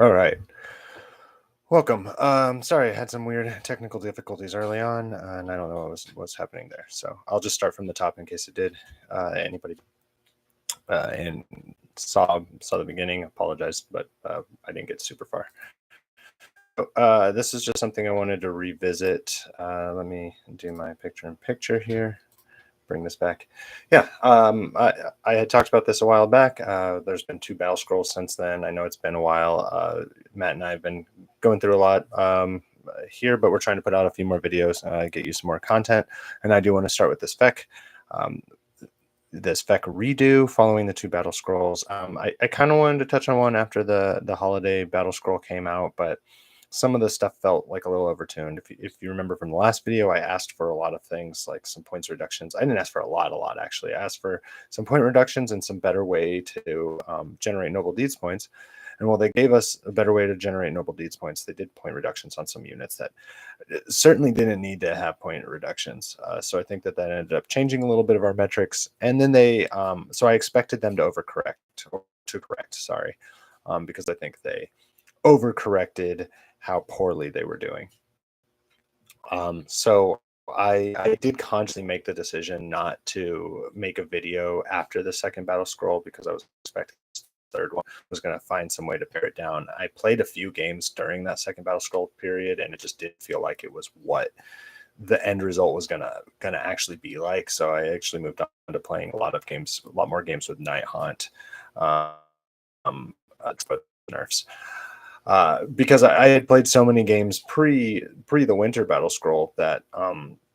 All right. Welcome. Sorry, I had some weird technical difficulties early on, and I don't know what's happening there. So I'll just start from the top in case it did. Anybody and saw the beginning, apologize, but I didn't get super far. This is just something I wanted to revisit. Let me do my picture-in-picture here. Bring this back. Yeah, I had talked about this a while back. There's been 2 battle scrolls since then. I know it's been a while. Matt and I have been going through a lot here, but we're trying to put out a few more videos, get you some more content. And I do want to start with this FEC. This FEC redo following the 2 battle scrolls. I kind of wanted to touch on one after the holiday battle scroll came out, but some of the stuff felt like a little overtuned. If you remember from the last video, I asked for a lot of things like some points reductions. I didn't ask for a lot actually. I asked for some point reductions and some better way to generate noble deeds points. And while they gave us a better way to generate noble deeds points, they did point reductions on some units that certainly didn't need to have point reductions. So I think that ended up changing a little bit of our metrics. And then so I expected them to overcorrect, or to correct, sorry, because I think they overcorrected how poorly they were doing. So I did consciously make the decision not to make a video after the second battle scroll because I was expecting the third one was going to find some way to pare it down. I played a few games during that second battle scroll period, and it just didn't feel like it was what the end result was gonna actually be like. So I actually moved on to playing a lot more games with Night Haunt, but nerfs. Because I had played so many games pre the winter battle scroll that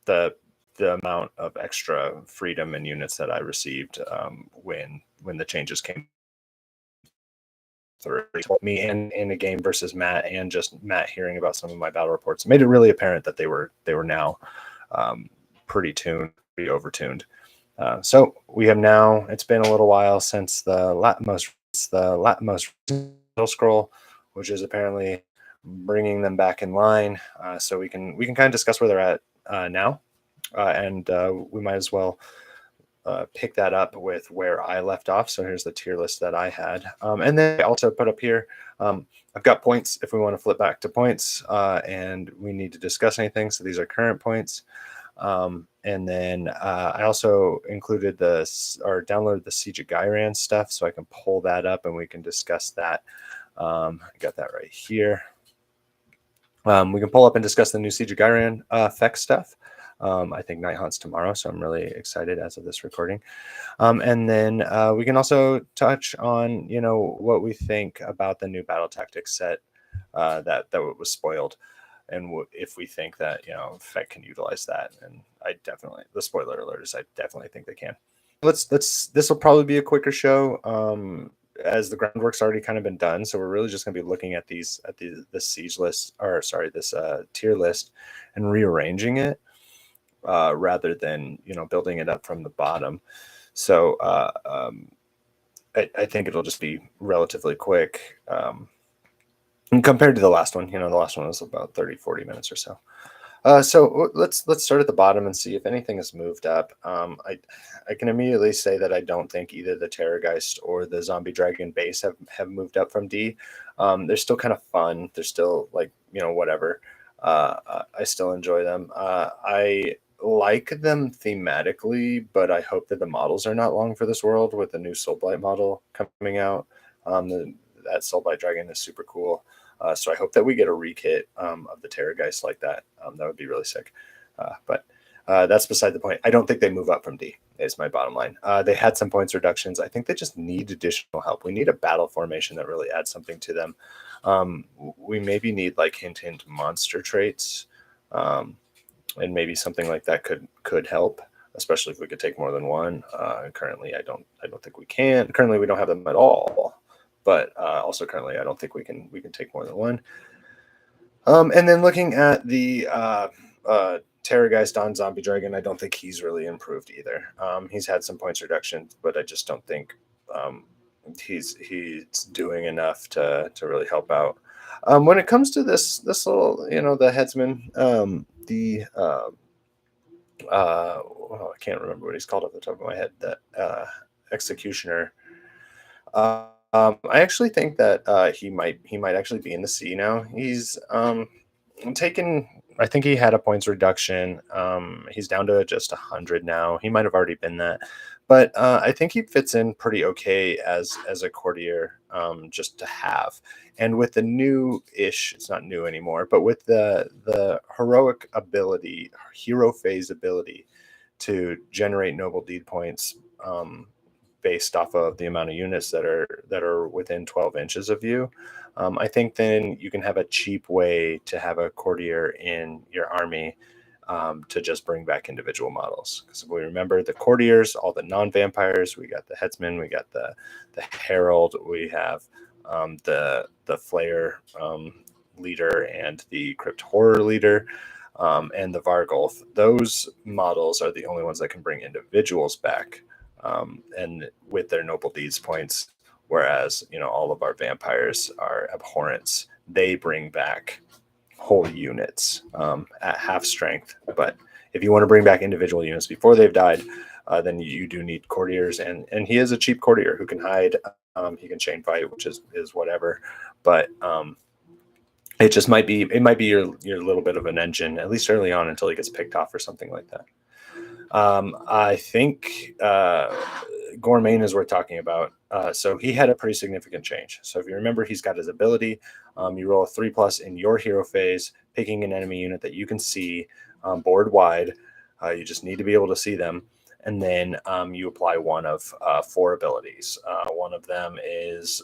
the amount of extra freedom and units that I received when the changes came through me and in a game versus Matt, and just Matt hearing about some of my battle reports, made it really apparent that they were now pretty overtuned. So we have now, it's been a little while since the most battle scroll, which is apparently bringing them back in line. So we can kind of discuss where they're at now, and we might as well pick that up with where I left off. So here's the tier list that I had, and then I also put up here. I've got points if we want to flip back to points, and we need to discuss anything. So these are current points. And then I also included downloaded the Siege of Ghyran stuff, so I can pull that up and we can discuss that. I got that right here. We can pull up and discuss the new Siege of Ghyran FEC stuff. I think Night Haunt's tomorrow, so I'm really excited as of this recording. And then we can also touch on, what we think about the new battle tactics set that was spoiled, and if we think that FEC can utilize that. And the spoiler alert is I definitely think they can. This will probably be a quicker show, as the groundwork's already kind of been done. So we're really just going to be looking at this siege list, or sorry, this tier list, and rearranging it rather than building it up from the bottom. So I think it'll just be relatively quick. Compared to the last one, the last one was about 30-40 minutes or so. So let's start at the bottom and see if anything has moved up. I can immediately say that I don't think either the Terrorgeist or the Zombie Dragon base have moved up from D. They're still kind of fun. They're still like, whatever. I still enjoy them. I like them thematically, but I hope that the models are not long for this world with the new Soulblight model coming out. That Soulblight Dragon is super cool. So I hope that we get a rekit of the Terrorgeist like that. That would be really sick. But that's beside the point. I don't think they move up from D, is my bottom line. They had some points reductions. I think they just need additional help. We need a battle formation that really adds something to them. We maybe need like hint monster traits, and maybe something like that could help, especially if we could take more than one. Currently, I don't think we can. Currently, we don't have them at all. But also currently, I don't think we can take more than one. And then looking at the Terrorgeist on Zombie Dragon, I don't think he's really improved either. He's had some points reductions, but I just don't think he's doing enough to really help out. When it comes to this little, the headsman, I can't remember what he's called off the top of my head. That executioner. I actually think that he might actually be in the C now. He's taken. I think he had a points reduction. He's down to just 100 now. He might have already been that, but I think he fits in pretty okay as a courtier, just to have. And with the new-ish, it's not new anymore, but with the heroic ability, hero phase ability to generate noble deed points. Based off of the amount of units that are within 12 inches of you. I think then you can have a cheap way to have a courtier in your army, to just bring back individual models. Because if we remember the courtiers, all the non-vampires, we got the headsman, we got the herald, we have the flayer leader and the crypt horror leader. And the Vargolf. Those models are the only ones that can bring individuals back, and with their noble deeds points, whereas all of our vampires are abhorrents. They bring back whole units, at half strength. But if you want to bring back individual units before they've died, then you do need courtiers, and he is a cheap courtier who can hide. He can chain fight, which is whatever, but it might be your little bit of an engine, at least early on, until he gets picked off or something like that. I think Gormain is worth talking about. So he had a pretty significant change. So if you remember, he's got his ability. You roll a 3+ in your hero phase, picking an enemy unit that you can see board wide. You just need to be able to see them. And then you apply one of 4 abilities. One of them is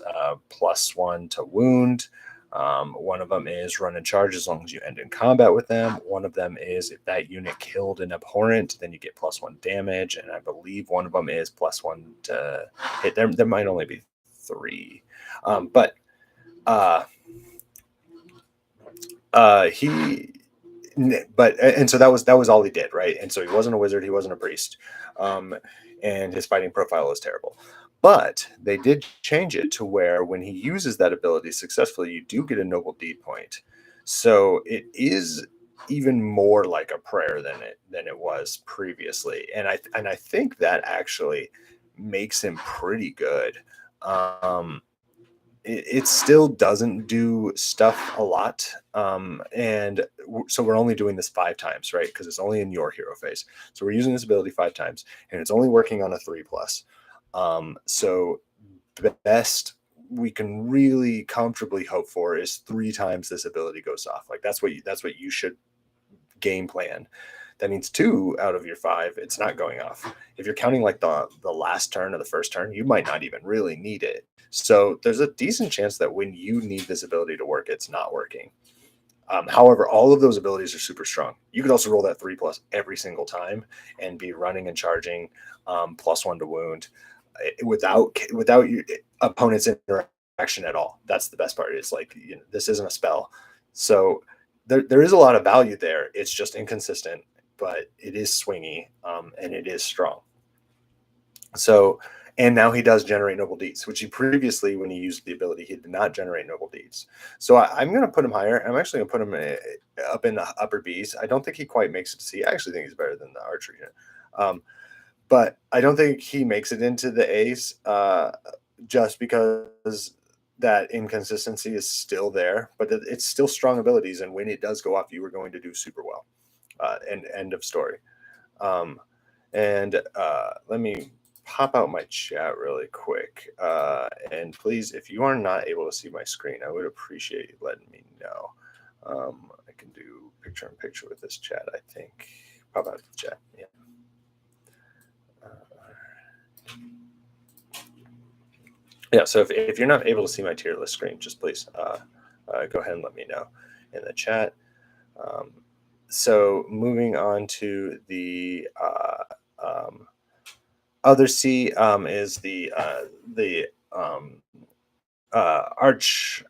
+1 to wound. One of them is run and charge as long as you end in combat with them. One of them is if that unit killed an abhorrent, then you get +1 damage. And I believe one of them is +1 to hit. There might only be 3. But so that was all he did, right? And so he wasn't a wizard, he wasn't a priest, and his fighting profile is terrible. But they did change it to where when he uses that ability successfully, you do get a noble deed point. So it is even more like a prayer than it was previously, and I think that actually makes him pretty good. It still doesn't do stuff a lot, and so we're only doing this 5 times, right? Because it's only in your hero phase. So we're using this ability 5 times, and it's only working on a 3+. So the best we can really comfortably hope for is 3 times this ability goes off. Like that's what you should game plan. That means 2 out of your 5, it's not going off. If you're counting like the last turn or the first turn, you might not even really need it. So there's a decent chance that when you need this ability to work, it's not working. However, all of those abilities are super strong. You could also roll that 3+ every single time and be running and charging, +1 to wound, without your opponent's interaction at all. That's the best part. It's like, this isn't a spell. So there is a lot of value there. It's just inconsistent, but it is swingy, and it is strong. So, and now he does generate noble deeds, which he previously, when he used the ability, he did not generate noble deeds. So I'm going to put him higher. I'm actually going to put him up in the upper Bs. I don't think he quite makes it to C. I actually think he's better than the archer unit. But I don't think he makes it into the A's, just because that inconsistency is still there, but it's still strong abilities. And when it does go off, you are going to do super well. And end of story. Let me pop out my chat really quick. And please, if you are not able to see my screen, I would appreciate you letting me know. I can do picture-in-picture with this chat, I think. Pop out the chat. Yeah. Yeah, so if you're not able to see my tier list screen, just please go ahead and let me know in the chat. So moving on to the other C, is the Arch,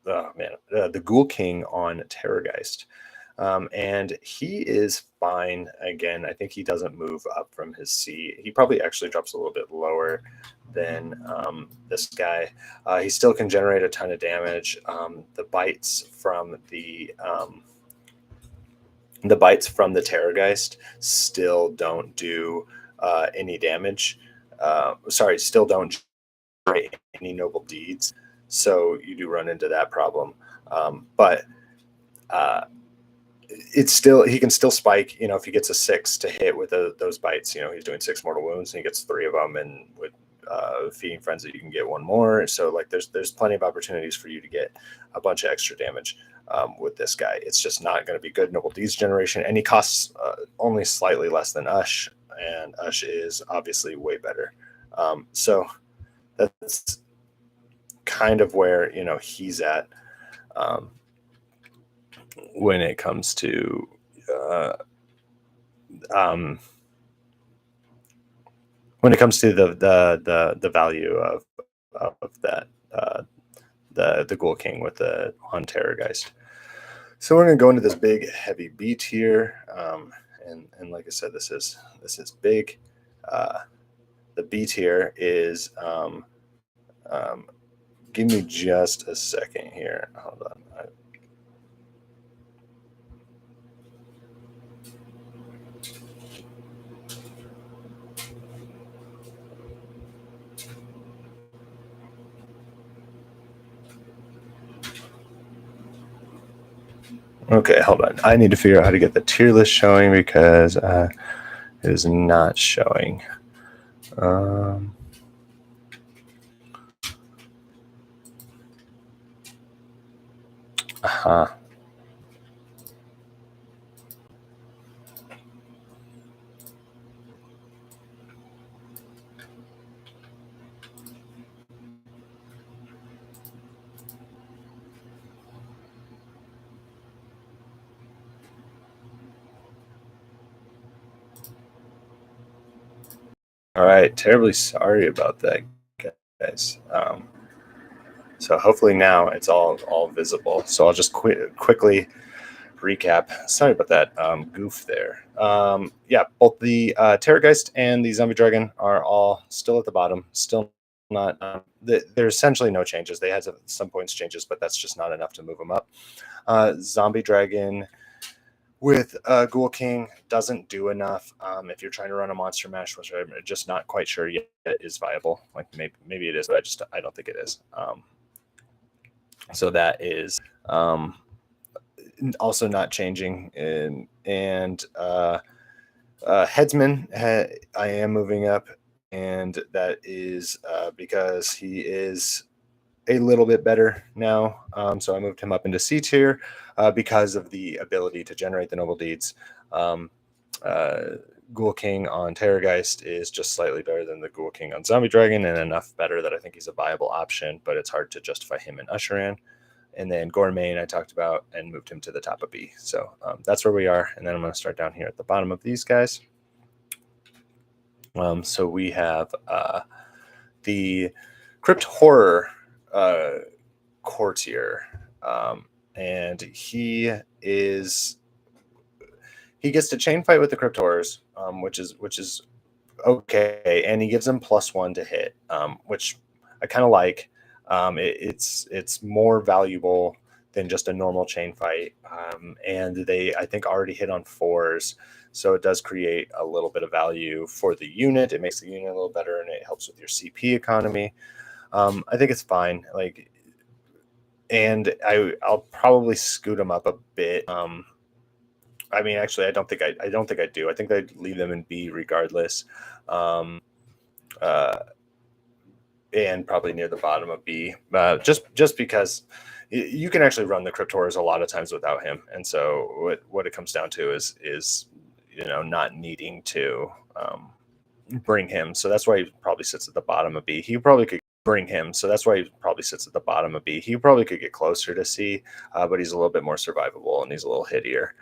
the Ghoul King on Terrorgeist. And he is fine. Again, I think he doesn't move up from his C. He probably actually drops a little bit lower than this guy. He still can generate a ton of damage. The bites from the Terrorgeist still don't do any damage. Still don't any noble deeds, so you do run into that problem. But it's still, he can still spike. If he gets a 6 to hit with those bites, he's doing 6 mortal wounds and he gets 3 of them, and with feeding frenzy you can get 1 more. So like there's plenty of opportunities for you to get a bunch of extra damage with this guy. It's just not going to be good noble deeds generation, and he costs only slightly less than Ush, and Ush is obviously way better. So that's kind of where he's at when it comes to the value of that the Ghoul King with the on Terrorgeist. So we're going to go into this big heavy B tier, and like I said, this is big. The B tier is give me just a second here. Hold on. Okay, hold on. I need to figure out how to get the tier list showing because it is not showing. All right, terribly sorry about that, guys. So hopefully now it's all visible. So I'll just quickly recap. Sorry about that goof there. Yeah, both the Terrorgeist and the Zombie Dragon are all still at the bottom. Still not. There's essentially no changes. They had some points changes, but that's just not enough to move them up. Zombie Dragon with Ghoul King doesn't do enough if you're trying to run a monster mash, which I'm just not quite sure yet is viable. Like maybe it is, but I don't think it is. So that is also not changing. And Headsman, I am moving up, and that is because he is a little bit better now. So I moved him up into C tier because of the ability to generate the noble deeds. Ghoul King on Terrorgeist is just slightly better than the Ghoul King on Zombie Dragon, and enough better that I think he's a viable option, but it's hard to justify him in Usheran. And then Gourmet I talked about and moved him to the top of B. So that's where we are. And then I'm going to start down here at the bottom of these guys. So we have the Crypt Horror Courtier, and he gets to chain fight with the Crypt Horrors, which is okay, and he gives them +1 to hit, which I kind of like. It's more valuable than just a normal chain fight, and they I think already hit on 4s, so it does create a little bit of value for the unit. It makes the unit a little better, and it helps with your CP economy. I think it's fine. Like, and I'll probably scoot them up a bit. I mean, actually, I don't think I do. I think I'd leave them in B regardless. And probably near the bottom of B, just because you can actually run the Crypt Horrors a lot of times without him. And so what it comes down to is not needing to bring him. So that's why he probably sits at the bottom of B. He probably could bring him. So that's why he probably sits at the bottom of B. He probably could get closer to C, but he's a little bit more survivable and he's a little hittier.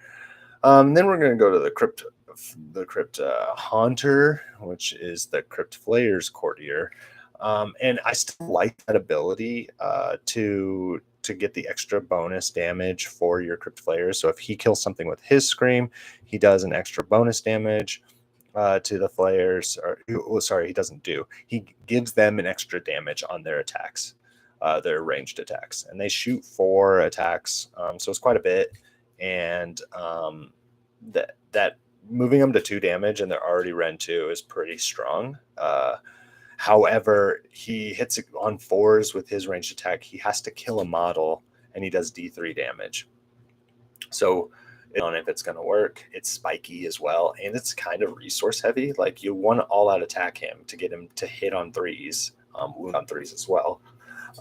Then we're going to go to the Crypt Haunter, which is the Crypt Flayer's Courtier. And I still like that ability to get the extra bonus damage for your Crypt Flayers. So if he kills something with his Scream, he does an extra bonus damage to the Flayers. He doesn't do. He gives them an extra damage on their attacks, their ranged attacks. And they shoot 4 attacks, so it's quite a bit. And that moving them to 2 damage and they're already Ren 2 is pretty strong. However, he hits it on 4s with his ranged attack. He has to kill a model, and he does D3 damage. So on if it's going to work, it's spiky as well, and it's kind of resource heavy. Like, you want to all-out attack him to get him to hit on 3s, wound on 3s as well.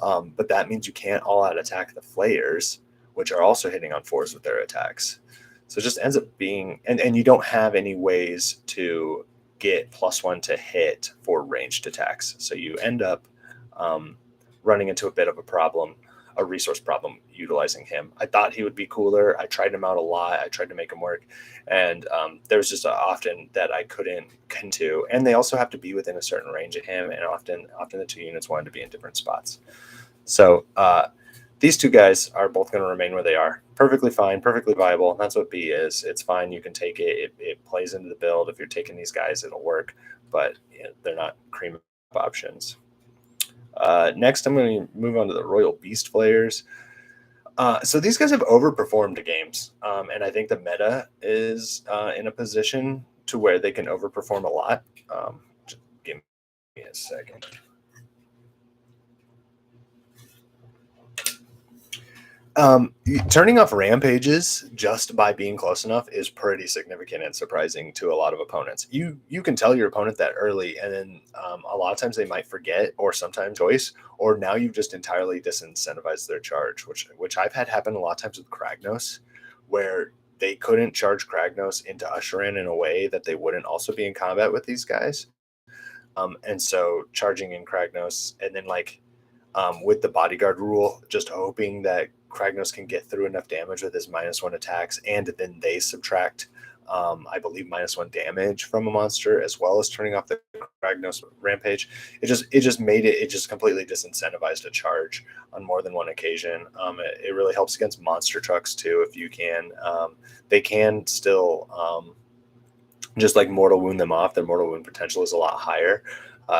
But that means you can't all-out attack the flayers, which are also hitting on 4s with their attacks. So it just ends up being, and you don't have any ways to get +1 to hit for ranged attacks. So you end up running into a bit of a problem, a resource problem, utilizing him. I thought he would be cooler. I tried him out a lot. I tried to make him work. And there's just often that I couldn't get to. And they also have to be within a certain range of him. And often the 2 units wanted to be in different spots. So these 2 guys are both going to remain where they are. Perfectly fine, perfectly viable. That's what B is. It's fine. You can take it. It plays into the build. If you're taking these guys, it'll work. But they're not cream options. Next, I'm going to move on to the Royal Beast Flayers. So these guys have overperformed games. And I think the meta is in a position to where they can overperform a lot. Just give me a second. Turning off rampages just by being close enough is pretty significant and surprising to a lot of opponents. You can tell your opponent that early, and then a lot of times they might forget, or sometimes choice, or now you've just entirely disincentivized their charge, which I've had happen a lot of times with Kragnos, where they couldn't charge Kragnos into Usher in a way that they wouldn't also be in combat with these guys. And so charging in Kragnos, and then with the bodyguard rule, just hoping that Kragnos can get through enough damage with his -1 attacks, and then they subtract, I believe, -1 damage from a monster, as well as turning off the Kragnos rampage. It just made it just completely disincentivized a charge on more than one occasion. It really helps against monster trucks too, if you can. They can still just mortal wound them off. Their mortal wound potential is a lot higher.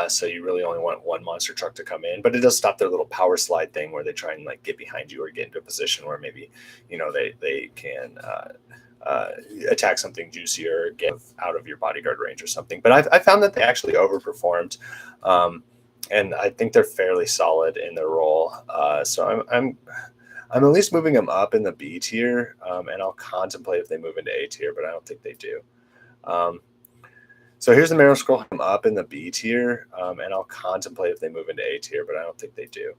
So you really only want one monster truck to come in, but it does stop their little power slide thing where they try and get behind you or get into a position where maybe, they can attack something juicier or get out of your bodyguard range or something. But I found that they actually overperformed, and I think they're fairly solid in their role. So I'm at least moving them up in the B tier, and I'll contemplate if they move into A tier, but I don't think they do. So here's the Marrow Scroll. I'm up in the B tier, and I'll contemplate if they move into A tier, but I don't think they do.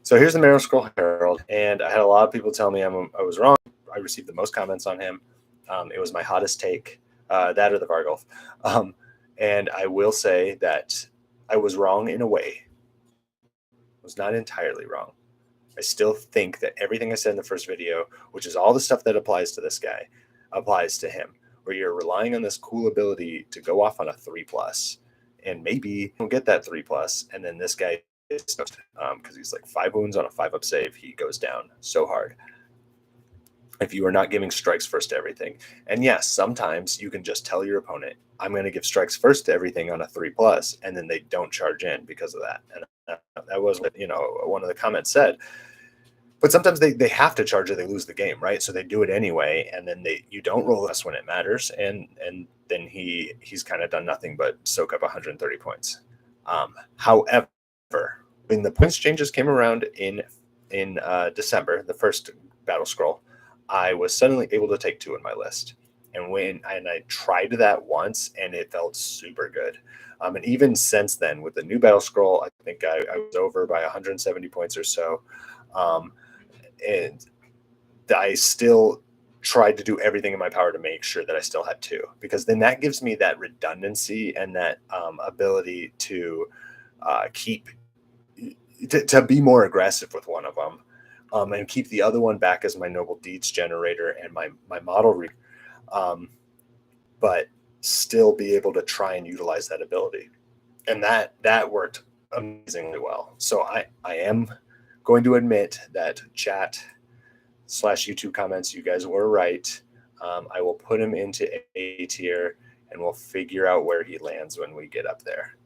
So here's the Marrow Scroll Herald, and I had a lot of people tell me I was wrong. I received the most comments on him. It was my hottest take, that or the Vargulf. And I will say that I was wrong in a way. I was not entirely wrong. I still think that everything I said in the first video, which is all the stuff that applies to this guy, applies to him, where you're relying on this cool ability to go off on a 3+, and maybe you don't get that 3+, and then this guy is because he's 5 wounds on a 5-up save, he goes down so hard. If you are not giving strikes first to everything, and yes, sometimes you can just tell your opponent, I'm going to give strikes first to everything on a 3+, and then they don't charge in because of that. And that was what one of the comments said. But sometimes they have to charge or they lose the game, right? So they do it anyway, and then you don't roll less when it matters, and then he's kind of done nothing but soak up 130 points. However, when the points changes came around in December, the first battle scroll, I was suddenly able to take 2 in my list, and I tried that once, and it felt super good. And even since then, with the new battle scroll, I think I was over by 170 points or so. And I still tried to do everything in my power to make sure that I still had 2, because then that gives me that redundancy and that ability to to be more aggressive with one of them, and keep the other one back as my noble deeds generator and my model but still be able to try and utilize that ability. And that worked amazingly well. So I am going to admit that chat/YouTube comments, you guys were right. I will put him into A tier, and we'll figure out where he lands when we get up there.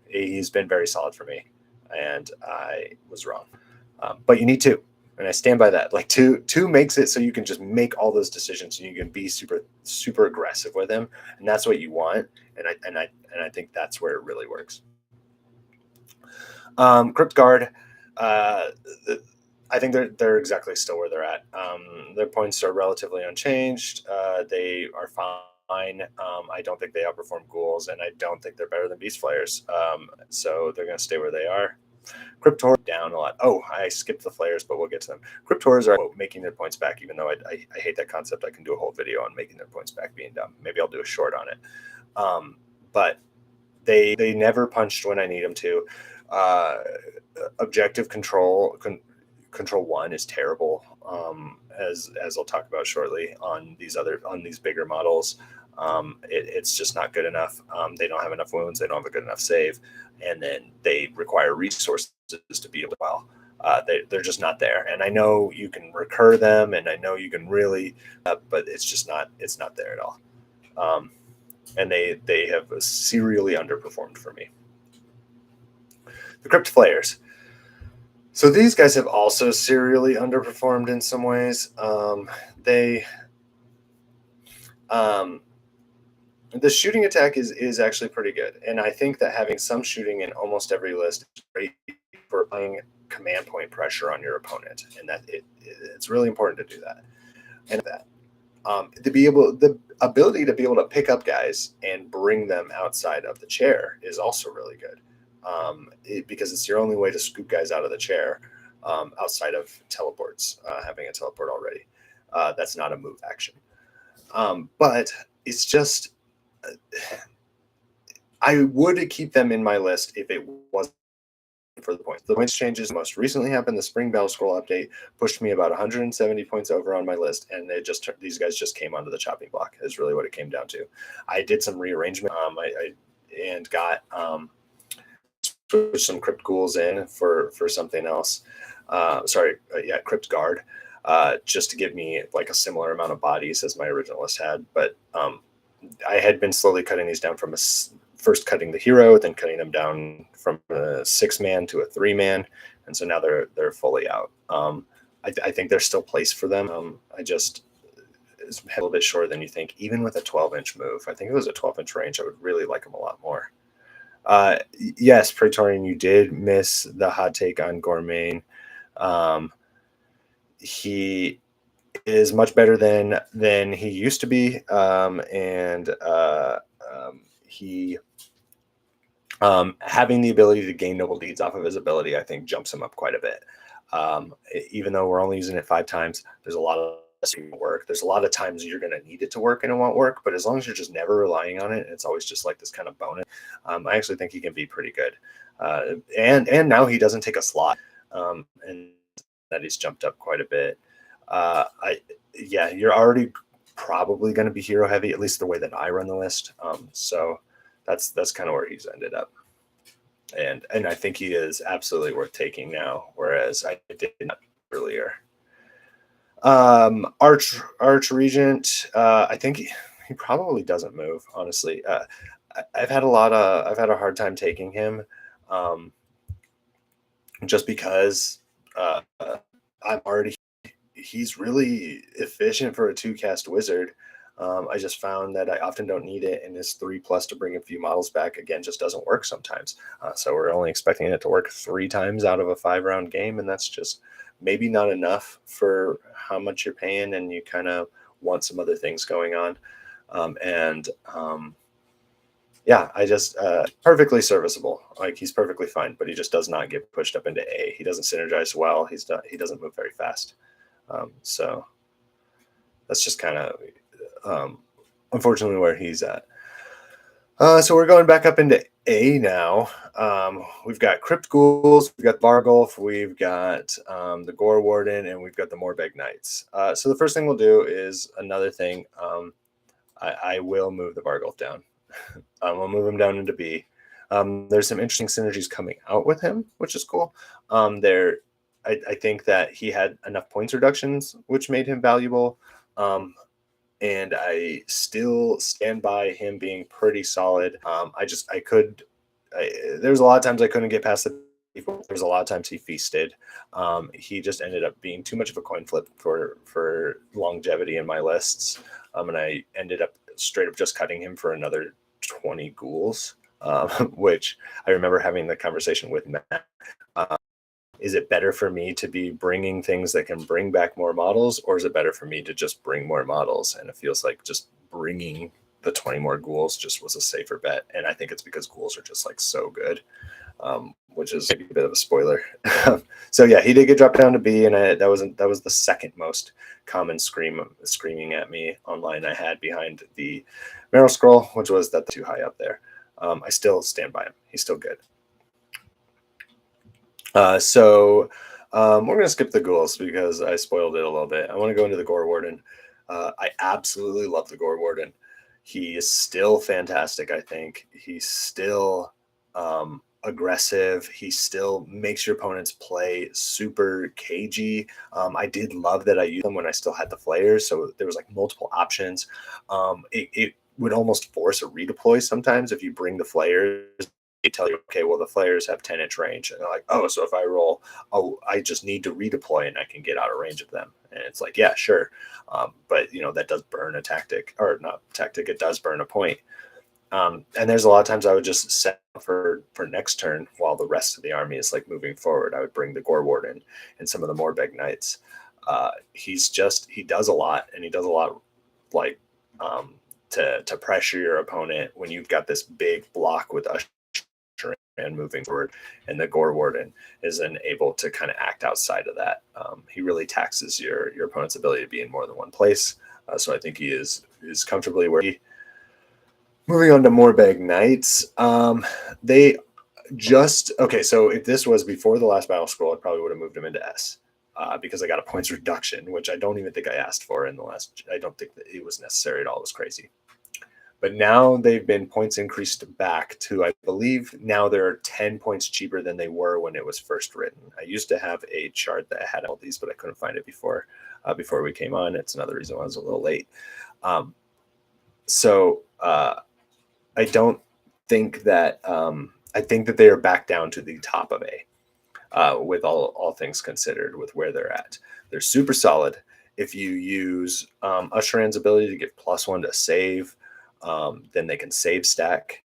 He's been very solid for me, and I was wrong. But you need 2. And I stand by that. Like two makes it so you can just make all those decisions and you can be super aggressive with him, and that's what you want. And I think that's where it really works. Crypt Guard, I think they're exactly still where they're at. Their points are relatively unchanged. They are fine. I don't think they outperform ghouls, and I don't think they're better than beast flayers. So they're going to stay where they are. Cryptors down a lot. Oh, I skipped the flayers, but we'll get to them. Cryptors are making their points back, even though I hate that concept. I can do a whole video on making their points back being dumb. Maybe I'll do a short on it. But they never punched when I need them to. Objective control 1 is terrible, as I'll talk about shortly on these bigger models. It's just not good enough. They don't have enough wounds. They don't have a good enough save, and then they require resources to be able to. They're just not there. And I know you can recur them, and I know you can really, but it's just not. It's not there at all. And they have serially underperformed for me. The Crypt Flayers. So these guys have also serially underperformed in some ways. The shooting attack is actually pretty good, and I think that having some shooting in almost every list is great for applying command point pressure on your opponent, and that it's really important to do that. And that the ability to be able to pick up guys and bring them outside of the chair is also really good, because it's your only way to scoop guys out of the chair, outside of teleports, having a teleport already. That's not a move action, but it's just, I would keep them in my list if it wasn't for the points. The points changes most recently happened. The Spring Battle Scroll update pushed me about 170 points over on my list, and these guys just came onto the chopping block. Is really what it came down to. I did some rearrangement. And got switched some Crypt Ghouls in for something else. Crypt Guard, just to give me like a similar amount of bodies as my original list had. But I had been slowly cutting these down from first cutting the hero, then cutting them down from a 6-man to a 3-man, and so now they're fully out. I think there's still place for them. It's a little bit shorter than you think, even with a 12-inch move. I think if it was a 12-inch range, I would really like them a lot more. Yes, Praetorian, you did miss the hot take on Gourmain. He is much better than he used to be, and he having the ability to gain noble deeds off of his ability, I think, jumps him up quite a bit. Even though we're only using it 5 times, there's a lot of work. There's a lot of times you're going to need it to work and it won't work, but as long as you're just never relying on it, it's always just like this kind of bonus. I actually think he can be pretty good. And now he doesn't take a slot, and that he's jumped up quite a bit. You're already probably going to be hero heavy, at least the way that I run the list. So that's kind of where he's ended up. And I think he is absolutely worth taking now, whereas I did not earlier. Arch Regent, I think he probably doesn't move, honestly. I've had a hard time taking him, just because he's really efficient for a 2-cast wizard. I just found that I often don't need it, and his 3+ to bring a few models back again just doesn't work sometimes. So we're only expecting it to work 3 times out of a 5-round game, and that's just maybe not enough for how much you're paying, and you kind of want some other things going on. I just perfectly serviceable. Like, he's perfectly fine, but he just does not get pushed up into A. He doesn't synergize well. He doesn't move very fast. So that's just kind of unfortunately where he's at. So we're going back up into A now. We've got Crypt Ghouls, we've got Vargulf, we've got the Gore Warden, and we've got the Morbeg Knights. So the first thing we'll do is another thing. I will move the Vargulf down. I'll move him down into B. There's some interesting synergies coming out with him, which is cool. I think that he had enough points reductions, which made him valuable. And I still stand by him being pretty solid. There was a lot of times I couldn't get past the there's a lot of times he feasted. He just ended up being too much of a coin flip for longevity in my lists, and I ended up straight up just cutting him for another 20 ghouls, which I remember having the conversation with Matt. Is it better for me to be bringing things that can bring back more models, or is it better for me to just bring more models? And it feels like just bringing the 20 more ghouls just was a safer bet. And I think it's because ghouls are just like so good, which is maybe a bit of a spoiler. So yeah, he did get dropped down to B, and that was the second most common screaming at me online I had behind the Meryl scroll, which was that too high up there. I still stand by him. He's still good. So we're going to skip the ghouls because I spoiled it a little bit. I want to go into the Gore Warden. I absolutely love the Gore Warden. He is still fantastic, I think. He's still aggressive. He still makes your opponents play super cagey. I did love that I used them when I still had the flayers, so there was like multiple options. It would almost force a redeploy sometimes if you bring the flayers. They tell you, okay, well, the flayers have 10-inch range. And they're like, oh, so if I roll, I just need to redeploy and I can get out of range of them. And it's like, yeah, sure. But, that does burn a tactic, or not tactic, it does burn a point. And there's a lot of times I would just set for next turn while the rest of the army is like moving forward. I would bring the Gore Warden and some of the Morbeg Knights. He does a lot, and he does a lot like to pressure your opponent when you've got this big block with Usher and moving forward, and the Gore Warden isn't able to kind of act outside of that. He really taxes your opponent's ability to be in more than one place. So I think he is comfortably where he. Moving on to Morbeg Knights, they just okay. So if this was before the last battle scroll, I probably would have moved him into S. Because I got a points reduction, which I don't even think I asked for in the last. I don't think that it was necessary at all. It was crazy. But now they've been points increased back to, I believe, now they're 10 points cheaper than they were when it was first written. I used to have a chart that had all these, but I couldn't find it before we came on. It's another reason why I was a little late. So I don't think that I think that they are back down to the top of A, with all things considered, with where they're at. They're super solid. If you use Usheran's ability to give +1 to save, then they can save stack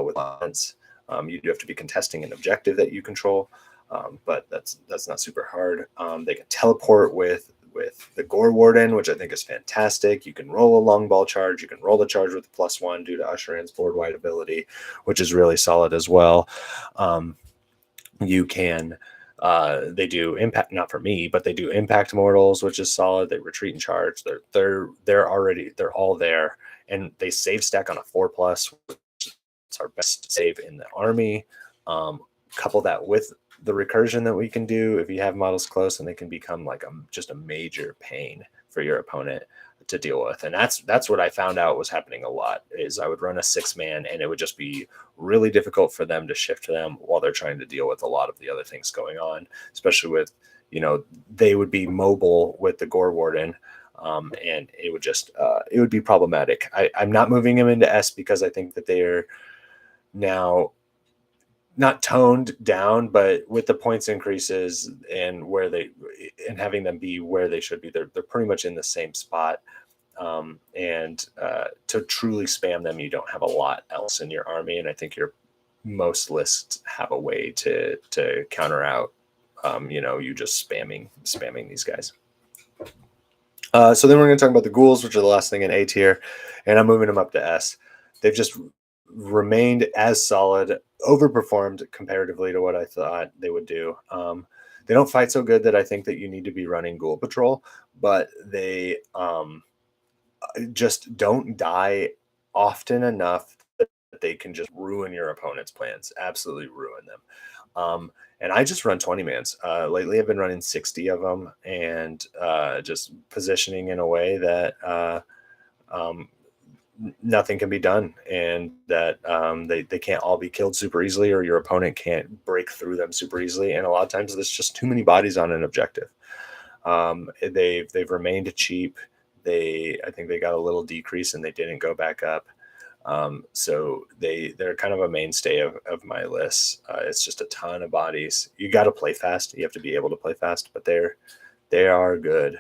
with violence. You do have to be contesting an objective that you control, but that's not super hard. They can teleport with the Gore Warden, which I think is fantastic. You can roll a long ball charge. You can roll the charge with +1 due to Usheran's board wide ability, which is really solid as well. You can. They do impact, not for me, but they do impact mortals, which is solid. They retreat and charge. They're all there, and they save stack on a 4+, which is our best save in the army. Couple that with the recursion that we can do if you have models close, and they can become like just a major pain for your opponent to deal with. And that's what I found out was happening a lot, is I would run a 6-man and it would just be really difficult for them to shift to them while they're trying to deal with a lot of the other things going on, especially with, they would be mobile with the Gore Warden. And it would just, it would be problematic. I'm not moving them into S because I think that they are now not toned down, but with the points increases and having them be where they should be, they're pretty much in the same spot. And to truly spam them, you don't have a lot else in your army, and I think most lists have a way to counter out, you just spamming these guys. So then we're going to talk about the ghouls, which are the last thing in A tier, and I'm moving them up to S. They've just remained as solid, overperformed comparatively to what I thought they would do. They don't fight so good that I think that you need to be running Ghoul Patrol, but they just don't die often enough that they can just ruin your opponent's plans, absolutely ruin them. And I just run 20-mans. Lately, I've been running 60 of them, and just positioning in a way that nothing can be done, and that they can't all be killed super easily, or your opponent can't break through them super easily. And a lot of times there's just too many bodies on an objective. They've remained cheap. I think they got a little decrease and they didn't go back up. So they're kind of a mainstay of my list. It's just a ton of bodies. You got to play fast. You have to be able to play fast, but they are good.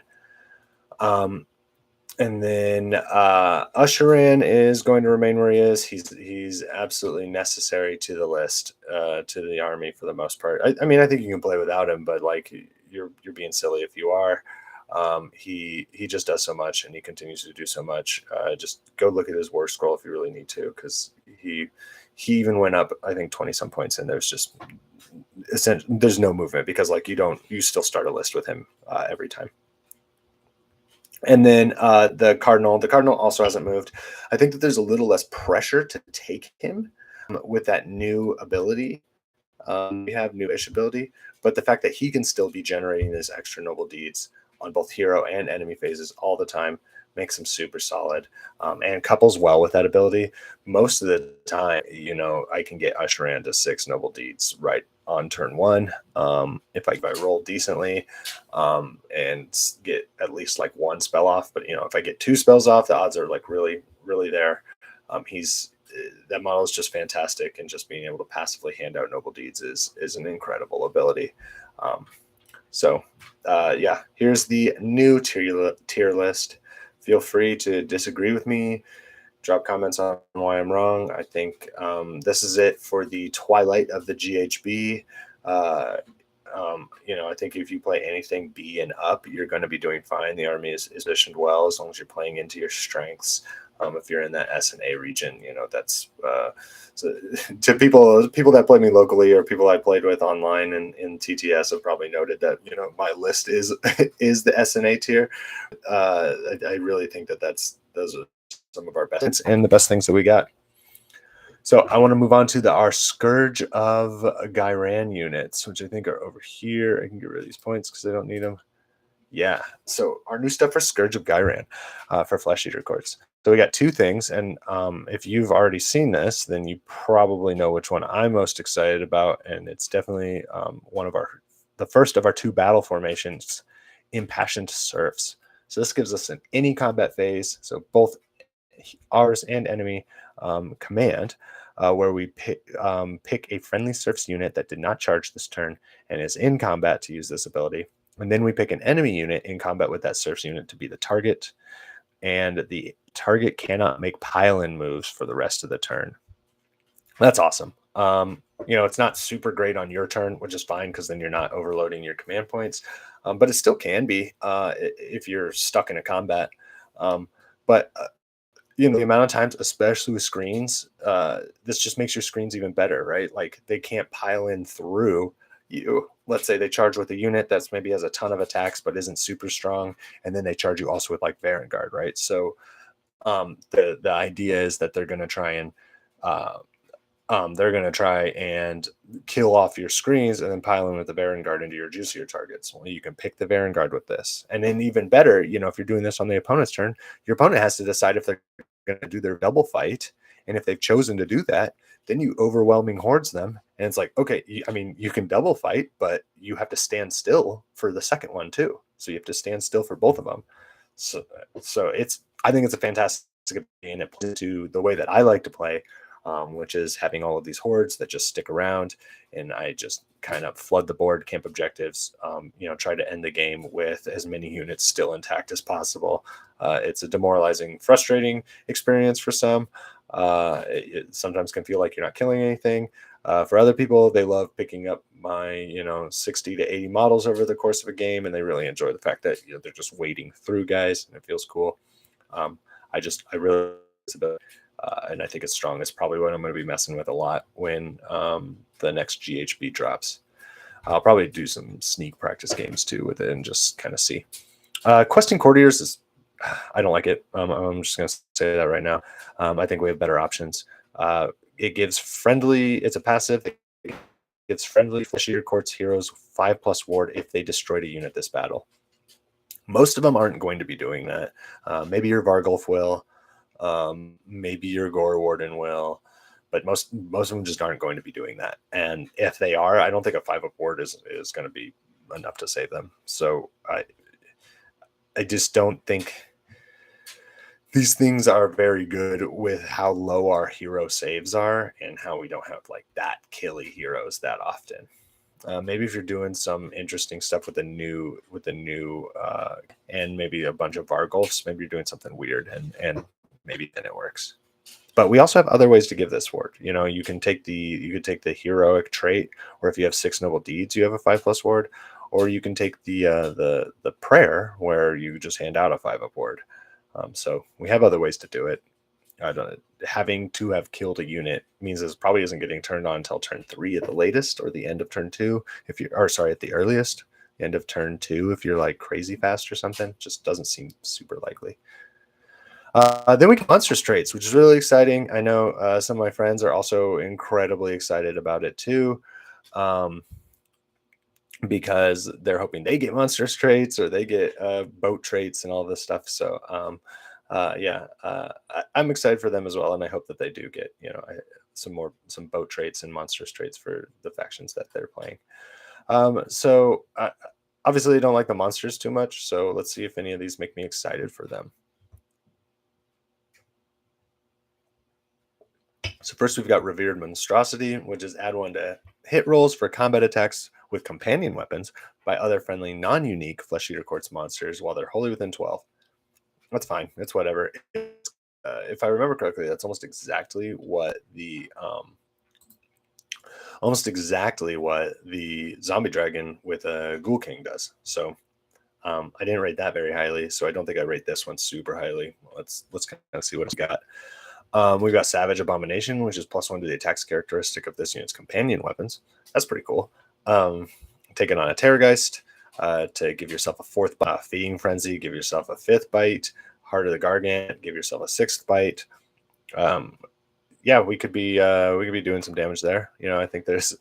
And then Usherin is going to remain where he is. He's absolutely necessary to the list, to the army for the most part. I mean, I think you can play without him, but like you're being silly if you are. He just does so much, and he continues to do so much. Just go look at his war scroll if you really need to, because he even went up, I think, 20 some points, and there's no movement, because like you still start a list with him every time. And then the Cardinal also hasn't moved. I think that there's a little less pressure to take him with that new ability. We have new-ish ability, but the fact that he can still be generating his extra noble deeds on both hero and enemy phases all the time makes him super solid, and couples well with that ability. Most of the time, I can get Usheran to 6 noble deeds right on turn 1 if I roll decently, and get at least like 1 spell off. But if I get 2 spells off, the odds are like really, really there. That model is just fantastic, and just being able to passively hand out noble deeds is an incredible ability. So here's the new tier list. Feel free to disagree with me, drop comments on why I'm wrong. I think this is it for the twilight of the GHB. I think if you play anything B and up, you're going to be doing fine. The army is positioned well as long as you're playing into your strengths. If you're in that S&A region, that's so to people that play me locally, or people I played with online and in TTS, have probably noted that my list is the S&A tier. I really think that those are some of our best and the best things that we got. So I want to move on to our Scourge of Ghyran units, which I think are over here. I can get rid of these points because I don't need them. Yeah. So our new stuff for Scourge of Ghyran for Flesh Eater Courts. So we got 2 things, and if you've already seen this, then you probably know which one I'm most excited about, and it's definitely the first of our 2 battle formations, Impassioned Serfs. So this gives us an any combat phase, so both ours and enemy command, where we pick a friendly serfs unit that did not charge this turn and is in combat to use this ability. And then we pick an enemy unit in combat with that serfs unit to be the target, and the target cannot make pile-in moves for the rest of the turn. That's awesome. It's not super great on your turn, which is fine, because then you're not overloading your command points, but it still can be if you're stuck in a combat. But the amount of times, especially with screens, this just makes your screens even better, right? Like, they can't pile in through you. Let's say they charge with a unit that's maybe has a ton of attacks but isn't super strong, and then they charge you also with like Varangard, right? So the idea is that they're going to try and kill off your screens and then pile in with the Varangard into your juicier targets. Well, you can pick the Varangard with this. And then even better, if you're doing this on the opponent's turn, your opponent has to decide if they're going to do their double fight. And if they've chosen to do that, then you overwhelming hordes them. And it's like, okay, you can double fight, but you have to stand still for the second one too. So you have to stand still for both of them. So I think it's a fantastic game. It plays to the way that I like to play, which is having all of these hordes that just stick around, and I just kind of flood the board, camp objectives, try to end the game with as many units still intact as possible. It's a demoralizing, frustrating experience for some. It sometimes can feel like you're not killing anything. For other people, they love picking up my 60 to 80 models over the course of a game, and they really enjoy the fact that they're just wading through guys, and it feels cool. I really and I think it's strong. It's probably what I'm going to be messing with a lot when the next GHB drops. I'll probably do some sneak practice games too with it and just kind of see. Questing Courtiers is, I don't like it. I'm just going to say that right now. I think we have better options. It gives it's a passive. It gives friendly Flesh Eater Courts heroes 5+ ward if they destroyed a unit this battle. Most of them aren't going to be doing that. Maybe your Vargulf will. Maybe your Gore Warden will, but most of them just aren't going to be doing that. And if they are, I don't think a 5-up ward is going to be enough to save them. So I just don't think these things are very good with how low our hero saves are and how we don't have like that killy heroes that often. Maybe if you're doing some interesting stuff with the new and maybe a bunch of Vargulfs, maybe you're doing something weird and maybe then it works. But we also have other ways to give this ward. You know, you could take the heroic trait, or if you have 6 noble deeds, you have a 5+ ward, or you can take the prayer where you just hand out a 5+ ward. So we have other ways to do it. Having to have killed a unit means this probably isn't getting turned on until turn 3 at the latest, or the end of turn 2 if you are at the earliest, end of turn 2 if you're like crazy fast or something. Just doesn't seem super likely. Then we get monstrous traits, which is really exciting. I know some of my friends are also incredibly excited about it too, because they're hoping they get monstrous traits or they get boat traits and all this stuff. So I'm excited for them as well, and I hope that they do get some boat traits and monstrous traits for the factions that they're playing. Obviously, I don't like the monsters too much, so let's see if any of these make me excited for them. So first we've got Revered Monstrosity, which is add 1 to hit rolls for combat attacks with companion weapons by other friendly non-unique Flesh Eater Courts monsters while they're wholly within 12. That's fine. It's whatever. If I remember correctly, that's almost exactly what the zombie dragon with a Ghoul King does. So I didn't rate that very highly, so I don't think I rate this one super highly. Let's kind of see what it's got. We've got Savage Abomination, which is +1 to the attacks characteristic of this unit's companion weapons. That's pretty cool. Taking on a Terrorgeist to give yourself a 4th bite. Feeding Frenzy, give yourself a 5th bite. Heart of the Gargant, give yourself a 6th bite. We could be doing some damage there. You know, I think there's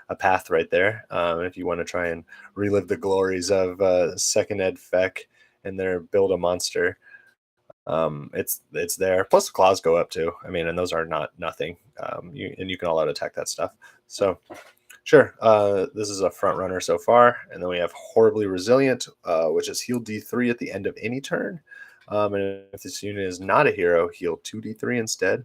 a path right there. If you want to try and relive the glories of 2nd Ed FEC and their build a monster. It's there. Plus the claws go up too. I mean, and those are not nothing. You can all out attack that stuff. So sure, this is a front runner so far. And then we have Horribly Resilient, which is heal D3 at the end of any turn. And if this unit is not a hero, heal 2d3 instead.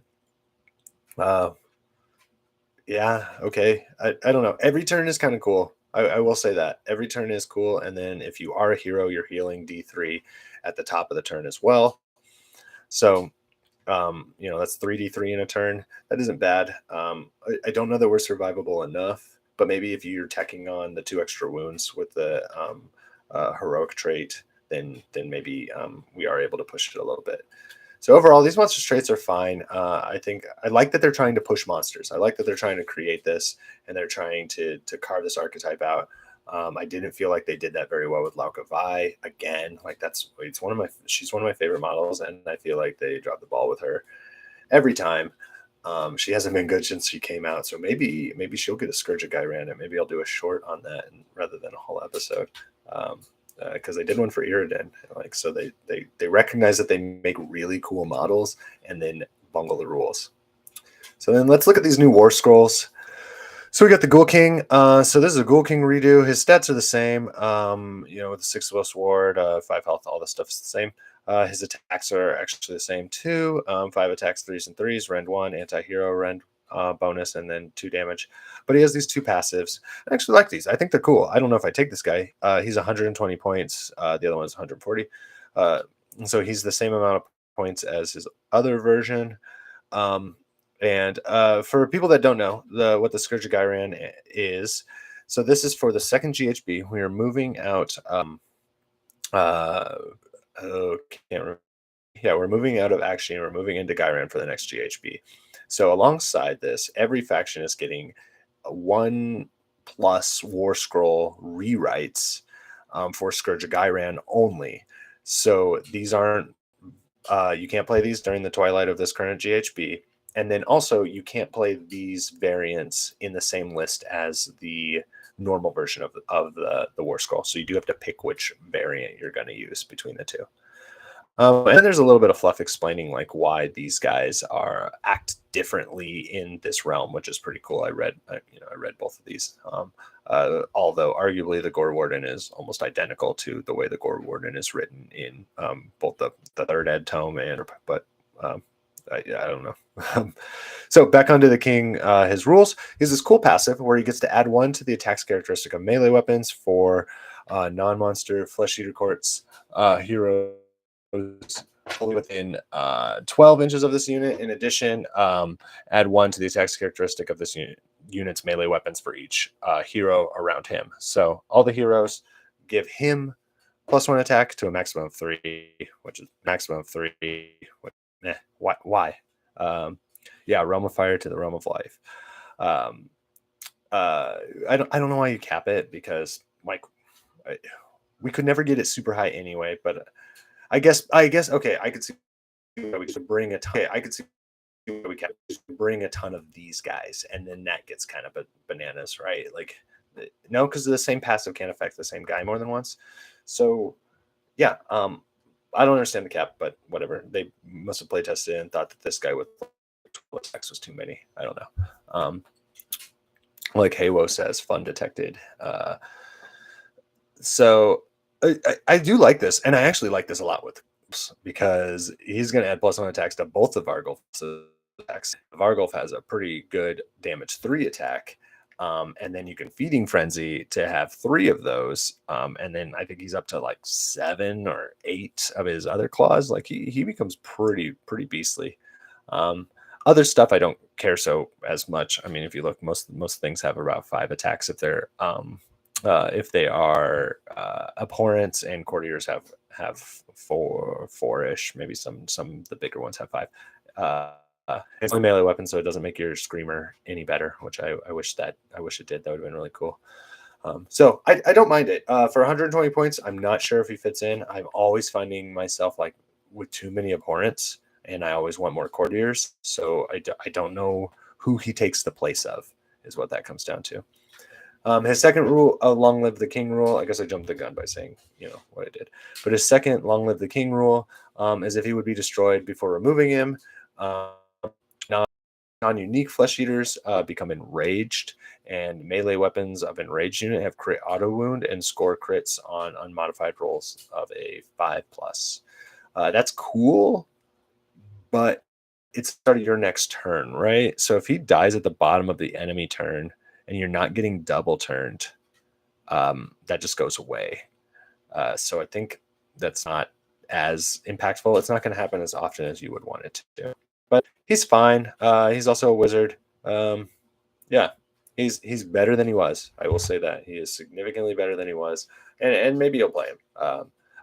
Yeah, okay. I don't know. Every turn is kind of cool. I will say that. Every turn is cool. And then if you are a hero, you're healing D3 at the top of the turn as well. So, that's 3d3 in a turn. That isn't bad. I don't know that we're survivable enough, but maybe if you're teching on the 2 extra wounds with the heroic trait, then maybe we are able to push it a little bit. So overall, these monster traits are fine. I think I like that they're trying to push monsters. I like that they're trying to create this and they're trying to carve this archetype out. I didn't feel like they did that very well with Lauka Vi. Again, like she's one of my favorite models, and I feel like they dropped the ball with her every time. She hasn't been good since she came out, so maybe she'll get a Scourge of Ghyran, and maybe I'll do a short on that rather than a whole episode. Because I did one for Iridan, like so they recognize that they make really cool models and then bungle the rules. So then let's look at these new War Scrolls. So we got the Ghoul King. So this is a Ghoul King redo. His stats are the same. With the 6+ ward, 5 health, all this stuff is the same. His attacks are actually the same too. 5 attacks, 3s and 3s, rend 1, anti-hero rend bonus, and then 2 damage. But he has these 2 passives. I actually like these. I think they're cool. I don't know if I take this guy. He's 120 points. The other one's 140. So he's the same amount of points as his other version. And for people that don't know what the Scourge of Ghyran is, so this is for the 2nd GHB. We are moving out. Can't remember. Yeah, we're moving out of Action. We're moving into Ghyran for the next GHB. So alongside this, every faction is getting 1+ War Scroll rewrites for Scourge of Ghyran only. So these aren't. You can't play these during the twilight of this current GHB. And then also you can't play these variants in the same list as the normal version of the War Scroll. So you do have to pick which variant you're going to use between the 2. And there's a little bit of fluff explaining like why these guys act differently in this realm, which is pretty cool. I read both of these. Although arguably the Gore Warden is almost identical to the way the Gore Warden is written in both the third ed tome but I don't know. So back onto the king, his rules. He has this cool passive where he gets to add 1 to the attack's characteristic of melee weapons for non-monster flesh eater courts heroes only within 12 inches of this unit. In addition, add 1 to the attack's characteristic of this unit's melee weapons for each hero around him. So all the heroes give him +1 attack to a maximum of 3, which is maximum of 3. Why? Realm of Fire to the Realm of Life. I don't know why you cap it, because like we could never get it super high anyway. But I guess okay, I could see why we could bring a ton. Okay, I could see why we can bring a ton of these guys, and then that gets kind of bananas, right? Like no, because the same passive can't affect the same guy more than once. So yeah, I don't understand the cap, but whatever. They must have play tested and thought that this guy with attacks was too many. I don't know. Like Haywo says, fun detected. So I do like this, and I actually like this a lot with because he's going to add +1 attacks to both of Vargulf's attacks. Vargulf has a pretty good damage 3 attack. And then you can Feeding Frenzy to have 3 of those. And then I think he's up to like 7 or 8 of his other claws. Like he becomes pretty beastly. Other stuff I don't care so as much. I mean, if you look, most things have about 5 attacks if they are abhorrents, and courtiers have 4-ish. Maybe some of the bigger ones have 5. It's only melee weapon, so it doesn't make your screamer any better, which I wish it did. That would have been really cool. So I don't mind it. For 120 points, I'm not sure if he fits in. I'm always finding myself like with too many abhorrents, and I always want more courtiers. So I don't know who he takes the place of, is what that comes down to. His second rule, Long Live the King rule. I guess I jumped the gun by saying what I did. But his second Long Live the King rule is if he would be destroyed before removing him. Non-unique flesh eaters become enraged, and melee weapons of enraged unit have crit auto wound and score crits on unmodified rolls of a 5+. That's cool, but it's started your next turn, right? So if he dies at the bottom of the enemy turn and you're not getting double turned, that just goes away. So I think that's not as impactful. It's not going to happen as often as you would want it to. But he's fine. He's also a wizard. Yeah, he's better than he was. I will say that he is significantly better than he was, and maybe you'll play him.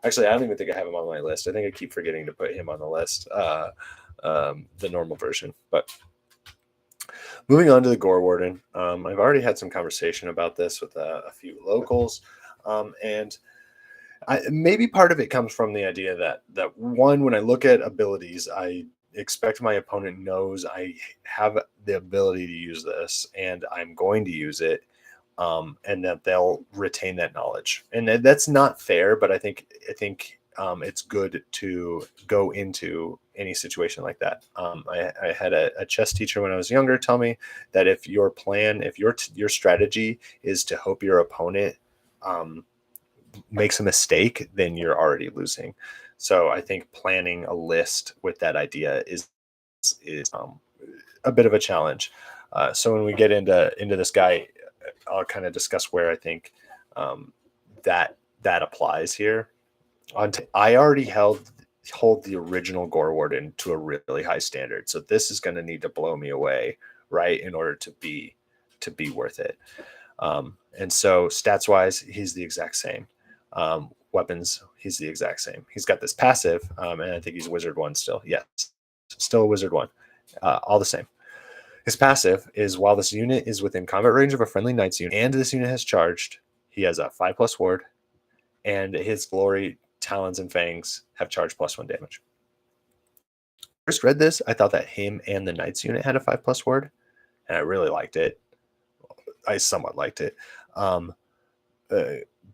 Actually, I don't even think I have him on my list. I think I keep forgetting to put him on the list, the normal version. But moving on to the Gore Warden, I've already had some conversation about this with a few locals, and maybe part of it comes from the idea that one, when I look at abilities, I expect my opponent knows I have the ability to use this and I'm going to use it, and that they'll retain that knowledge. And that's not fair, but I think it's good to go into any situation like that. I had a chess teacher when I was younger tell me that if your strategy is to hope your opponent makes a mistake, then you're already losing. So I think planning a list with that idea is a bit of a challenge. So when we get into this guy, I'll kind of discuss where I think that applies here. I already hold the original Gore Warden to a really high standard, so this is going to need to blow me away, right, in order to be worth it. And so stats wise, he's the exact same. Weapons, he's the exact same. He's got this passive, and I think he's Wizard 1 still. Yes, still a Wizard 1. All the same. His passive is while this unit is within combat range of a friendly Knight's unit and this unit has charged, he has a 5+ ward, and his Glory, Talons, and Fangs have charged +1 damage. First read this, I thought that him and the Knight's unit had a 5+ ward, and I really liked it. I somewhat liked it.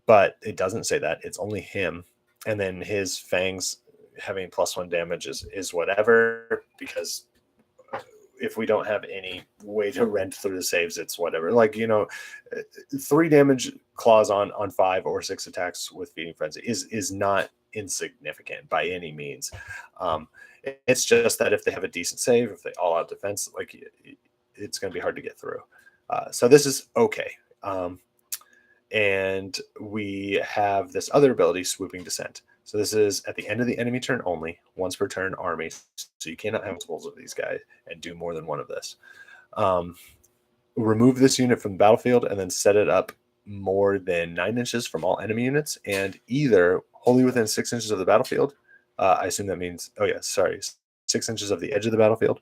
But it doesn't say that. It's only him. And then his Fangs having +1 damage is whatever, because if we don't have any way to rent through the saves, it's whatever. Like, 3 damage claws on 5 or 6 attacks with Feeding Frenzy is not insignificant by any means. It's just that if they have a decent save, if they all out defense, like, it's going to be hard to get through. So this is okay. And we have this other ability, Swooping Descent. So this is at the end of the enemy turn only, once per turn army. So you cannot have multiples of these guys and do more than one of this. Remove this unit from the battlefield and then set it up more than 9 inches from all enemy units, and either wholly within 6 inches of the battlefield. I assume that means, 6 inches of the edge of the battlefield,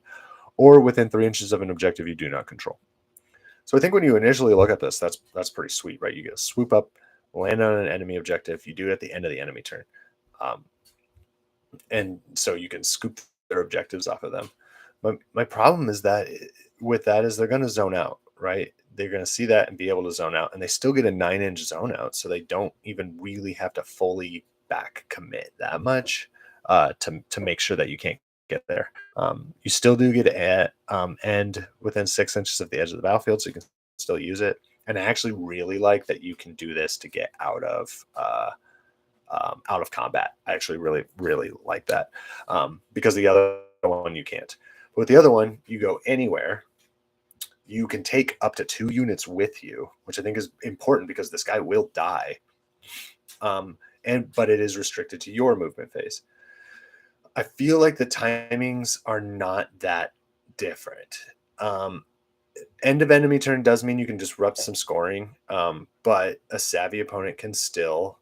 or within 3 inches of an objective you do not control. So I think when you initially look at this, that's pretty sweet, right? You get a swoop up, land on an enemy objective. You do it at the end of the enemy turn. And so you can scoop their objectives off of them. My problem is that with that is they're going to zone out, right? They're going to see that and be able to zone out, and they still get a 9-inch zone out. So they don't even really have to fully back commit that much to make sure that you can't get there. You still do get at end within 6 inches of the edge of the battlefield, so you can still use it. And I actually really like that you can do this to get out of combat. I actually really, really like that because the other one you can't. But with the other one, you go anywhere. You can take up to 2 units with you, which I think is important because this guy will die. But it is restricted to your movement phase. I feel like the timings are not that different. End of enemy turn does mean you can disrupt some scoring, but a savvy opponent can still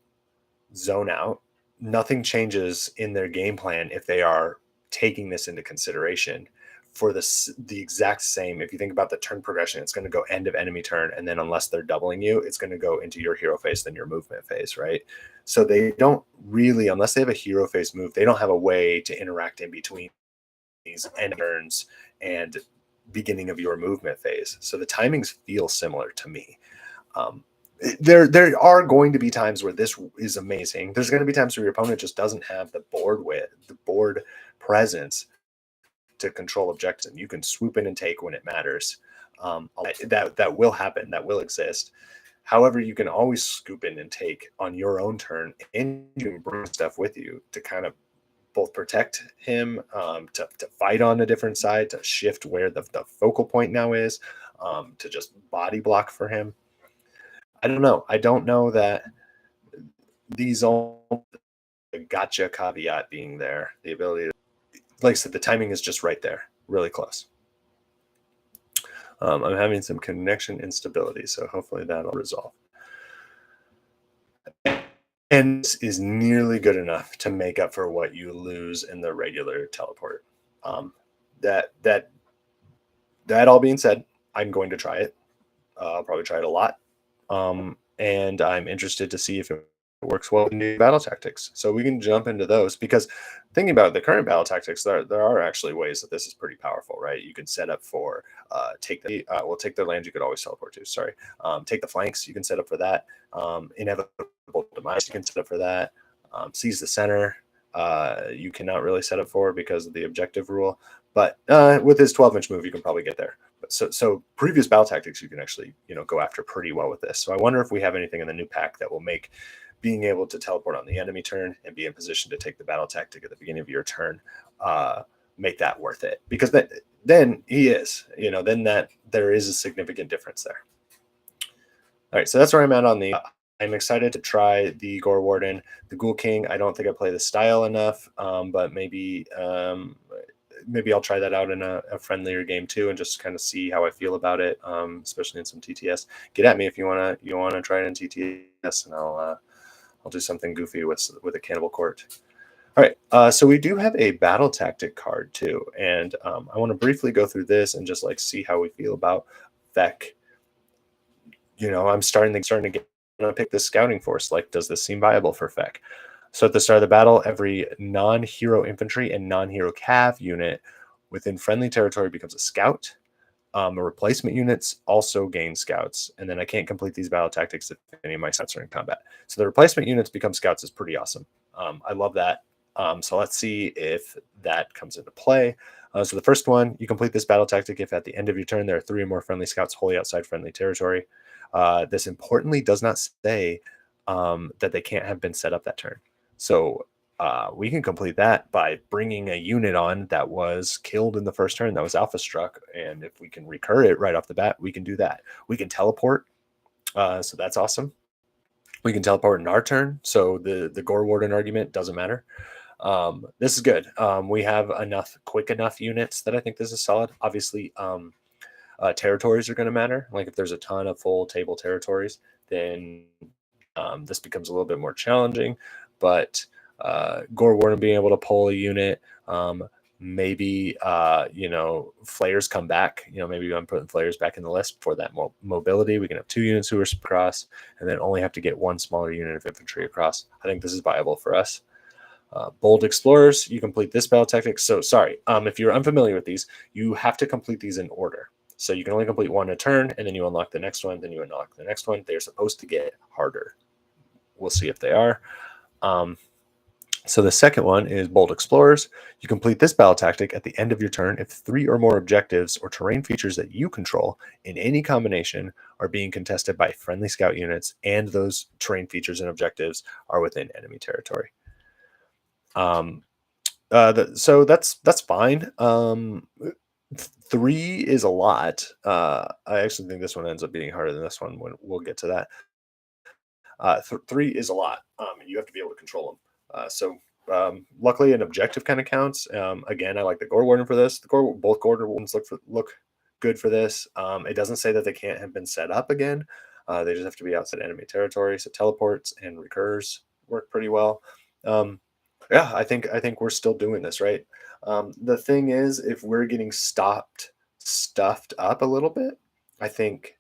zone out. Nothing changes in their game plan if they are taking this into consideration for the exact same. If you think about the turn progression, it's going to go end of enemy turn, and then unless they're doubling you, it's going to go into your hero phase, then your movement phase, right? So they don't really, unless they have a hero phase move, they don't have a way to interact in between these end turns and beginning of your movement phase. So the timings feel similar to me. There are going to be times where this is amazing. There's going to be times where your opponent just doesn't have the board presence to control objectives, and you can swoop in and take when it matters. That will happen. That will exist. However, you can always scoop in and take on your own turn, and you can bring stuff with you to kind of both protect him, to fight on a different side, to shift where the focal point now is, to just body block for him. I don't know. I don't know that these all gotcha caveat being there, the ability to, like I said, the timing is just right there, really close. I'm having some connection instability, so hopefully that'll resolve. And this is nearly good enough to make up for what you lose in the regular teleport. That all being said, I'm going to try it. I'll probably try it a lot. And I'm interested to see if it works well in new battle tactics. So we can jump into those, because thinking about the current battle tactics, there are actually ways that this is pretty powerful, right? You can set up for take their land, you could always teleport to, sorry. Take the flanks, you can set up for that. Inevitable demise, you can set up for that. Seize the center, you cannot really set up for because of the objective rule. But with his 12-inch move, you can probably get there. So previous battle tactics, you can actually go after pretty well with this. So I wonder if we have anything in the new pack that will make being able to teleport on the enemy turn and be in position to take the battle tactic at the beginning of your turn, make that worth it. Because then he is, then that there is a significant difference there. All right, so that's where I'm at on the. I'm excited to try the Gore Warden, the Ghoul King. I don't think I play the style enough, but maybe I'll try that out in a friendlier game too, and just kind of see how I feel about it, especially in some TTS. Get at me if you wanna try it in TTS, and I'll do something goofy with a Cannibal Court. All right, so we do have a battle tactic card too, and I want to briefly go through this and just see how we feel about FEC. I'm starting to get pick this scouting force. Does this seem viable for FEC? So at the start of the battle, every non-hero infantry and non-hero cav unit within friendly territory becomes a scout. Replacement units also gain scouts, and then I can't complete these battle tactics if any of my scouts are in combat. So the replacement units become scouts is pretty awesome. I love that. So let's see if that comes into play. So the first one, you complete this battle tactic if at the end of your turn there are 3 or more friendly scouts wholly outside friendly territory. This importantly does not say that they can't have been set up that turn. So we can complete that by bringing a unit on that was killed in the first turn, that was alpha struck. And if we can recur it right off the bat, we can do that. We can teleport. So that's awesome. We can teleport in our turn. So the Gore Warden argument doesn't matter. This is good. We have quick enough units that I think this is solid. Obviously, territories are going to matter. Like if there's a ton of full table territories, then this becomes a little bit more challenging. But Gore Warden being able to pull a unit, maybe flayers come back. Maybe I'm putting flayers back in the list for that mobility. We can have 2 units who are across, and then only have to get 1 smaller unit of infantry across. I think this is viable for us. Bold Explorers, you complete this battle tactic. So sorry, if you're unfamiliar with these, you have to complete these in order. So you can only complete 1 a turn, and then you unlock the next one, then you unlock the next one. They're supposed to get harder. We'll see if they are. So the second one is Bold Explorers. You complete this battle tactic at the end of your turn if 3 or more objectives or terrain features that you control in any combination are being contested by friendly scout units, and those terrain features and objectives are within enemy territory. So that's fine. 3 is a lot. I actually think this one ends up being harder than this one when we'll get to that. 3 is a lot. You have to be able to control them. Luckily, an objective kind of counts. Again, I like the Gore Warden for this. Both Gore Wardens look good for this. It doesn't say that they can't have been set up again. They just have to be outside enemy territory. So teleports and recurs work pretty well. Yeah, I think we're still doing this, right? The thing is, if we're getting stuffed up a little bit, I think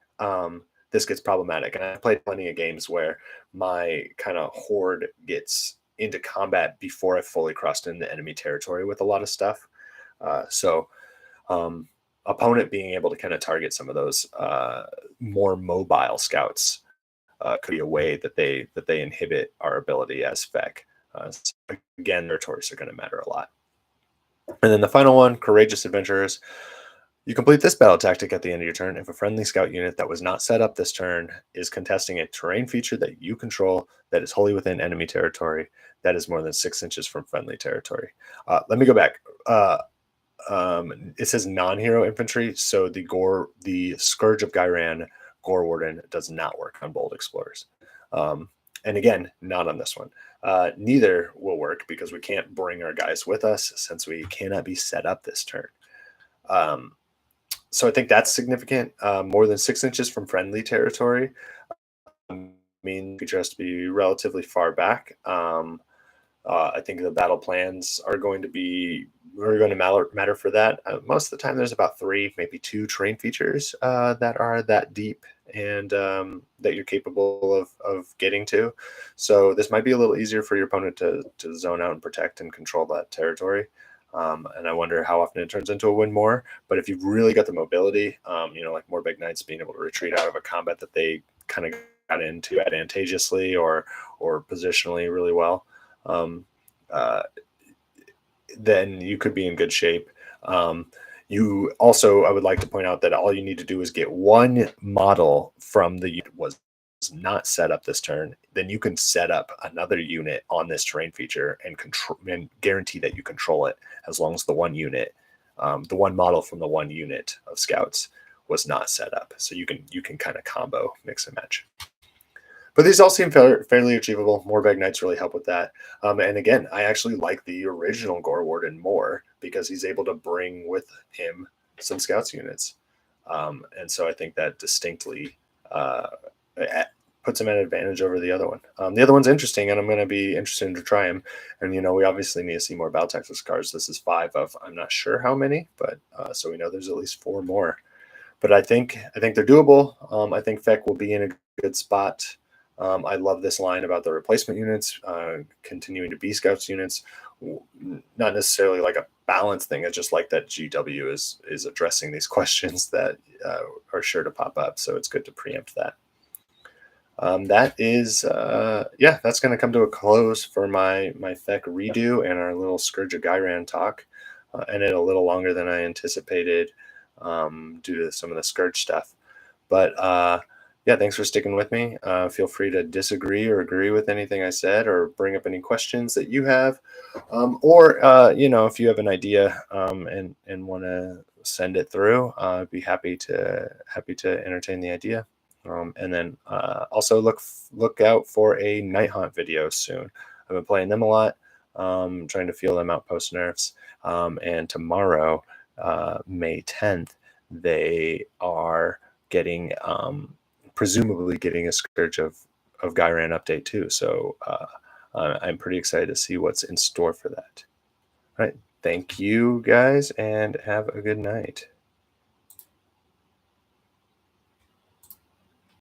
this gets problematic. And I played plenty of games where my kind of horde gets into combat before I fully crossed into enemy territory with a lot of stuff. Opponent being able to kind of target some of those more mobile scouts could be a way that they inhibit our ability as FEC. So again, territories are going to matter a lot. And then the final one, Courageous Adventurers. You complete this battle tactic at the end of your turn if a friendly scout unit that was not set up this turn is contesting a terrain feature that you control that is wholly within enemy territory that is more than 6 inches from friendly territory. Let me go back. It says non-hero infantry, so the Scourge of Ghyran Gore Warden does not work on Bold Explorers. And again, not on this one. Neither will work because we can't bring our guys with us since we cannot be set up this turn. So I think that's significant. More than 6 inches from friendly territory means feature has to be relatively far back. I think the battle plans are going to matter for that. Most of the time, there's about 3, maybe 2 terrain features that are that deep and that you're capable of getting to. So this might be a little easier for your opponent to zone out and protect and control that territory. And I wonder how often it turns into a win more. But if you've really got the mobility, like Morbeg Knights being able to retreat out of a combat that they kind of got into advantageously or positionally really well, then you could be in good shape. You also, I would like to point out that all you need to do is get 1 model from the unit was not set up this turn. Then you can set up another unit on this terrain feature and guarantee that you control it as long as the 1 unit, the 1 model from the 1 unit of scouts was not set up. So you can kind of combo, mix and match. But these all seem fairly achievable. Morbeg Knights really help with that. And again, I actually like the original Gore Warden more because he's able to bring with him some scouts units. And so I think that distinctly puts him at an advantage over the other one. The other one's interesting, and I'm going to be interested to try him. And, we obviously need to see more battle tactics cards. This is 5 of I'm not sure how many, but so we know there's at least 4 more. But I think they're doable. I think FEC will be in a good spot. I love this line about the replacement units continuing to be scouts units. Not necessarily like a balance thing. I just like that GW is addressing these questions that are sure to pop up. So it's good to preempt that. that is, yeah, that's going to come to a close for my FEC redo and our little Scourge of Ghyran talk. Ended a little longer than I anticipated due to some of the Scourge stuff. But yeah, thanks for sticking with me. Feel free to disagree or agree with anything I said, or bring up any questions that you have, or you know, if you have an idea and want to send it through, I'd be happy to entertain the idea. And then also look out for a Night Haunt video soon. I've been playing them a lot, trying to feel them out post nerfs. And tomorrow, May 10th, they are getting presumably getting a Scourge of Ghyran update too. So I'm pretty excited to see what's in store for that. All right. Thank you guys and have a good night.